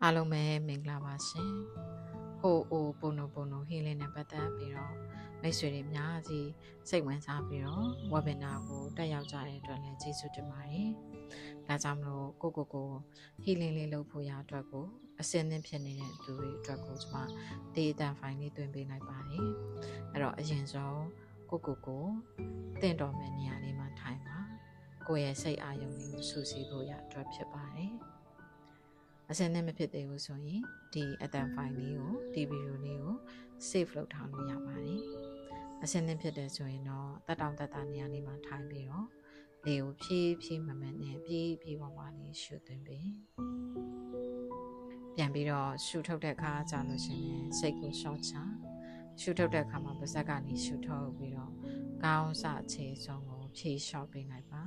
အားလုံးပဲမင်္ဂလာပါရှင်။ဟိုအိုပိုနိုဟီလင်းနဲ့ပတ်သက်ပြီးတော့မိတ်ဆွေတွေအများကြီးစိတ်ဝင်စားပြီးတော့ webinar ကိုတက်ရောက်ကြတဲ့အတွက်လည်းကျေးဇူးတင်ပါတယ်။ဒါကြောင့်မလို့ကိုဟီလင်းလေးလုပ်ဖို့ရအတွက်ကိုအစင်းသင်းဖြစ်နေတဲ့သူတွေအတွက်ကိုကျွန်မဒေတာဖိုင်လေးတွင်ပေးလိုက်ပါတယ်။အဲ့တော့အရင်ဆုံးကိုတင့်တော်မယ့်နေရာလေးမှာထိုင်ပါ။ကိုယ့်ရဲ့စိတ်အာရုံလေးကိုစူးစီးဖို့ရအတွက်ဖြစ်ပါတယ်။အစင်းနဲ့မဖြစ်သေးဘူးဆိုရင်ဒီအတန်ဖိုင်လေးကိုဒီဗီဒီယိုလေးကို save လုပ်ထားလို့ရပါတယ်အစင်းနဲ့ဖြစ်တယ်ဆိုရင်တော့တက်တောင်တက်တာနေရာလေးမှာထိုင်ပြီးတော့လေကိုဖြည်းမမနဲ့ပြေးပေါ်မှာလေးရှုသွင်းပြီးပြန်ပြီးတော့ရှုထုတ်တဲ့အခါကြာလို့ရှိရင်စိတ်ကိုရှော့ချရှုထုတ်တဲ့အခါမှာပါးစပ်ကနေရှုထုတ်ပြီးတော့ကောင်းစအခြေဆုံးကိုဖြည့်လျှော့ပေးလိုက်ပါ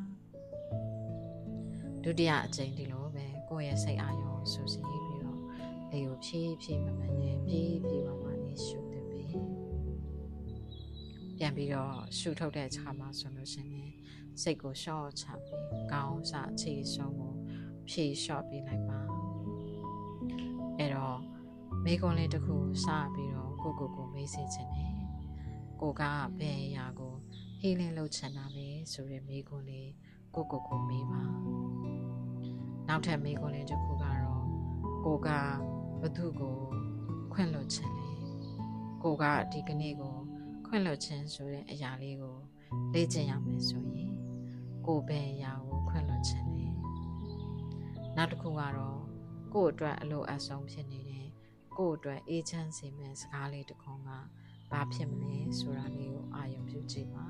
ဒုတိယအကြိမ်ဒီလိုပဲကိုယ့်ရဲ့စိတ်အာရုံကိုစူးစီးပြီးတော့လေကိုဖြည်းမမနဲ့ပြေးပေါ်မှာနေရှုသင့်ပြီးပြန်ပြီးတော့ရှုထုတ်တဲ့အခါမှာဆိုလို့ရှိရင်စိတ်ကိုရှော့ချပြီးကောင်းစအခြေဆုံးကိုဖြည့်လျှော့ပေးလိုက်ပါအဲ့တော့မိကွန်းလေးတစ်ခုစပြီးတော့ကိုမေးစေချင်တယ်ကိုကဘယ်အရာကိုဟီလင်းလုပ်ချင်တာလဲဆိုတဲ့မိကွန်းလေးကိုမေးပါနောက်ထပ်မိကွန်းလေးတစ်ခုကတော့ကိုကဘသူကိုခွင့်လွှတ်ခြင်းလဲကိုကဒီကနေ့ကိုခွင့်လွှတ်ခြင်းဆိုတဲ့အရာလေးကိုလေ့ကျင့်ရမယ်ဆိုရင်ကိုဘယ်အရာကိုခွင့်လွှတ်ခြင်းလဲနောက်တစ်ခုကတော့ကို့အတွက်အလိုအဆုံးဖြစ်နေတဲ့ကို့အတွက်အေးချမ်းစေမယ့်စကားလေးတစ်ခုကဘာဖြစ်မလဲဆိုတာလေးကိုအာရုံပြုကြည့်ပါ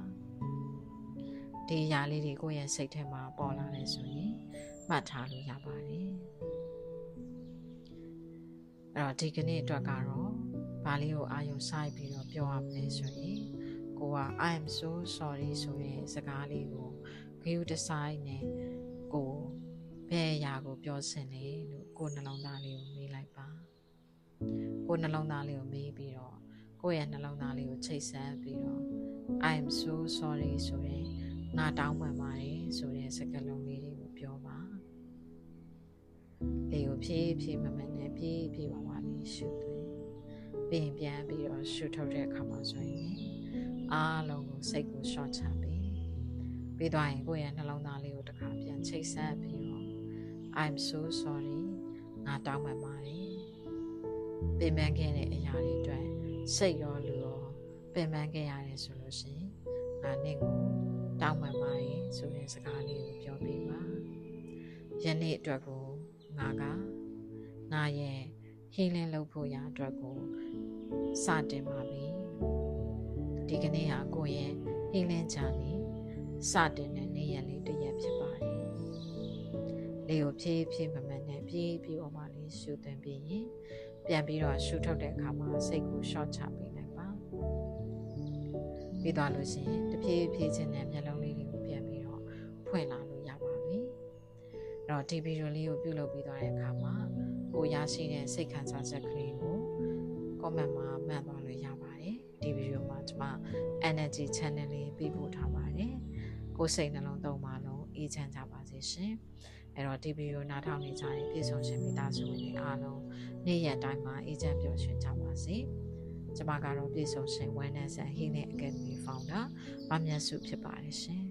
ဒီအရာလေးတွေကိုယ့်ရဲ့စိတ်ထဲမှာပေါ်လာတယ်ဆိုရင်မှတ်ထားလို့ရပါတယ်အဲ့တော့ဒီကနေ့အတွက်ကတော့ဘာလေးကိုအာရုံစိုက်ပြီးတော့ပြောရမလဲဆိုရင်ကိုက I am so sorry ဆိုတဲ့စကားလေးကိုဂရုတစိုက်နဲ့ကိုဘယ်အရာကိုပြောစင်လဲလို့ကိုနှလုံးသားလေးကိုမေးလိုက်ပါကိုနှလုံးသားလေးကိုမေးပြီးတော့ကိုယ့်ရဲ့နှလုံးသားလေးကိုချိတ်ဆက်ပြီးတော့ I am so sorry ဆိုတဲ့ငါတောင်းပန်ပါတယ်ဆိုတဲ့စကားလုံးလေးတွေကိုပြောပါလေကိုဖြည်းမမနဲ့ပြေးပါပါလေးရှုသွင်းပြီးပြန်ပြီးတော့ရှုထုတ်တဲ့အခါမှာဆိုရင်အားလုံးကိုစိတ်ကိုရှော့ချပြီးသွားရင်ကိုယ့်ရဲ့နှလုံးသားလေးကိုတစ်ခါပြန်ချိတ်ဆက်ပြီးတော့ I'm so sorry ငါတောင်းပန်ပါတယ်ပင်ပန်းခဲ့တဲ့အရာတွေအတွက်စိတ်ရောလူရောပင်ပန်းခဲ့ရတယ်ဆိုလို့ရှိရင်ငါနေ့ကိုတောင်းပန်ပါတယ်ဆိုတဲ့စကားလေးကိုပြောပြပါယနေ့အတွက်ကိုငါရဲ့ healing လုပ်ဖို့ရာအတွက်ကိုစတင်ပါပြီဒီကနေ့ဟာကိုယ့်ရဲ့ healing journey စတင်တဲ့နေ့ရက်လေးတစ်ရက်ဖြစ်ပါတယ်လေကိုဖြည်းမမနဲ့ပြေးပေါ်မှာလေးရှုသွင်းပြီးရင်ပြန်ပြီးတော့ရှုထုတ်တဲ့အခါမှာစိတ်ကို short ချပေးလိုက်ပါပြီးသွားလို့ရှိရင်တဖြည်းချင်းနဲ့မျက်လုံးလေးတွေကိုပြန်ပြီးတော့ဖွင့်လာလို့ရပါပြီအဲ့တော့ဒီဗီဒီယိုလေးကိုပြုလုပ်ပြီးသွားတဲ့အခါမှာကိုရရှိတဲ့စိတ်ခံစားချက်ကလေးကို comment မှာမှတ်သွားလို့ရပါတယ်ဒီဗီဒီယိုမှာကျွန်မ energy channel လေးပြပို့ထားပါတယ်ကိုစိတ်နှလုံးသုံးပါလုံးအေးချမ်းကြပါစေရှင်အဲ့တော့ဒီဗီဒီယိုနားထောင်နေကြတဲ့ပြည်ဆုံးရှင်မိသားစုဝင်တွေအားလုံးနေ့ရက်တိုင်းမှာအေးချမ်းပျော်ရွှင်ကြပါစေကျွန်မကတော့ပြည်ဆုံးရှင် Wellness and Healing Academy Founder မမြတ်စုဖြစ်ပါတယ်ရှင်